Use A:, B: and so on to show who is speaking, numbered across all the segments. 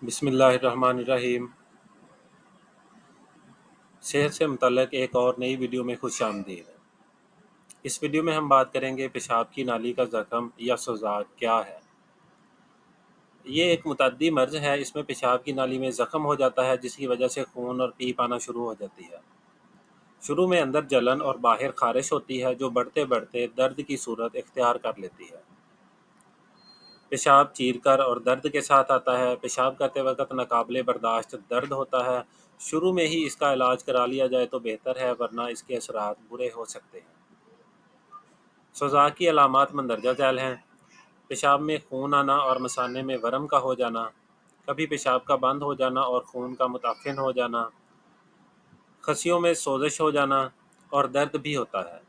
A: बिस्मिल्लाहिर्रहमानिर्रहीम। सेहत से मुतल्लिक़ एक और नई वीडियो में खुश आमदीद। इस वीडियो में हम बात करेंगे पेशाब की नाली का ज़ख़म या सोज़ाक क्या है। ये एक मुतअद्दी मर्ज़ है। इसमें पेशाब की नाली में ज़ख़म हो जाता है जिसकी वजह से खून और पीप आना शुरू हो जाती है। शुरू में अंदर जलन और बाहर ख़ारिश होती है जो बढ़ते बढ़ते दर्द की सूरत इख्तियार कर लेती है। पेशाब चीरकर और दर्द के साथ आता है। पेशाब करते वक्त नाकाबिले बर्दाश्त दर्द होता है। शुरू में ही इसका इलाज करा लिया जाए तो बेहतर है, वरना इसके असरात बुरे हो सकते हैं। सोज़ाक की अलामात मंदरजा झैल हैं। पेशाब में खून आना और मसाने में वरम का हो जाना, कभी पेशाब का बंद हो जाना और खून का मुताफ़िन हो जाना, खसियों में सोजिश हो जाना और दर्द भी होता है,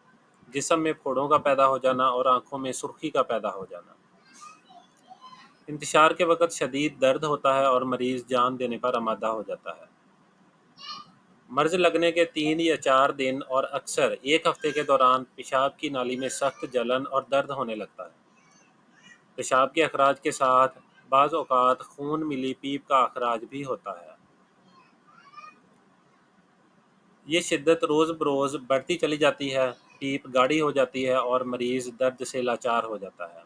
A: जिस्म में फोड़ों का पैदा हो जाना और आँखों में सुर्खी का पैदा हो जाना। इंतशार के वक़्त शदीद दर्द होता है और मरीज़ जान देने पर आमादा हो जाता है। मर्ज़ लगने के 3 या 4 दिन और अक्सर 1 हफ़्ते के दौरान पेशाब की नाली में सख्त जलन और दर्द होने लगता है। पेशाब के अखराज के साथ बाज़ औक़ात खून मिली पीप का अखराज भी होता है। ये शिद्दत रोज़ बरोज़ बढ़ती चली जाती है, पीप गाढ़ी हो जाती है और मरीज़ दर्द से लाचार हो जाता है।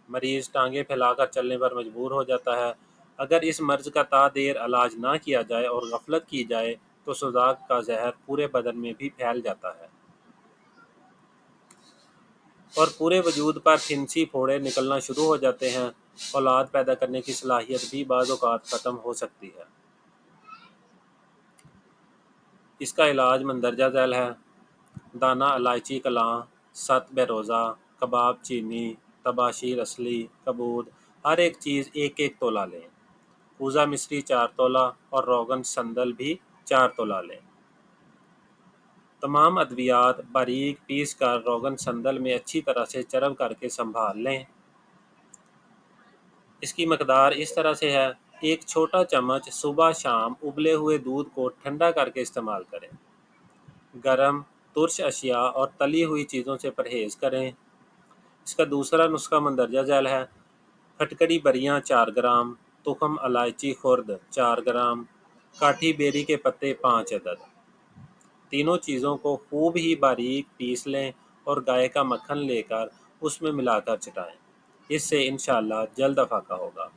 A: मरीज़ टांगें फैलाकर चलने पर मजबूर हो जाता है। अगर इस मर्ज़ का तादेर इलाज ना किया जाए और गफलत की जाए तो सोज़ाक का ज़हर पूरे बदन में भी फैल जाता है और पूरे वजूद पर फिंसी फोड़े निकलना शुरू हो जाते हैं। औलाद पैदा करने की सलाहियत भी बाज़ औक़ात ख़त्म हो सकती है। इसका इलाज मंदरजा झैल है। दाना इलायची कलां, सत बेरोज़ा, कबाब चीनी, तबाशीर असली, कबूद, हर एक चीज़ 1-1 तोला लें। पूज़ा मिस्री 4 तोला और रोगन संदल भी 4 तोला लें। तमाम अद्वियात बारीक पीस कर रोगन संदल में अच्छी तरह से चरब करके संभाल लें। इसकी मकदार इस तरह से है: 1 छोटा चम्मच सुबह शाम उबले हुए दूध को ठंडा करके इस्तेमाल करें। गरम तुर्श अशिया और तली हुई चीज़ों से परहेज़ करें। इसका दूसरा नुस्खा मंदरजा झैल है। खटकड़ी बरियाँ 4 ग्राम, तुखम इलायची खुर्द 4 ग्राम, काठी बेरी के पत्ते 5 अदद। तीनों चीज़ों को खूब ही बारीक पीस लें और गाय का मक्खन लेकर उसमें मिलाकर चटाएं। इससे इंशाअल्लाह जल्द अफाका होगा।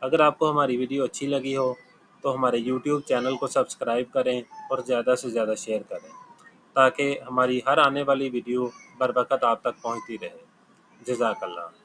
A: अगर आपको हमारी वीडियो अच्छी लगी हो तो हमारे यूट्यूब चैनल को सब्सक्राइब करें और ज़्यादा से ज़्यादा शेयर करें, ताकि हमारी हर आने वाली वीडियो बरवक़्त आप तक पहुंचती रहे। जज़ाकल्लाह।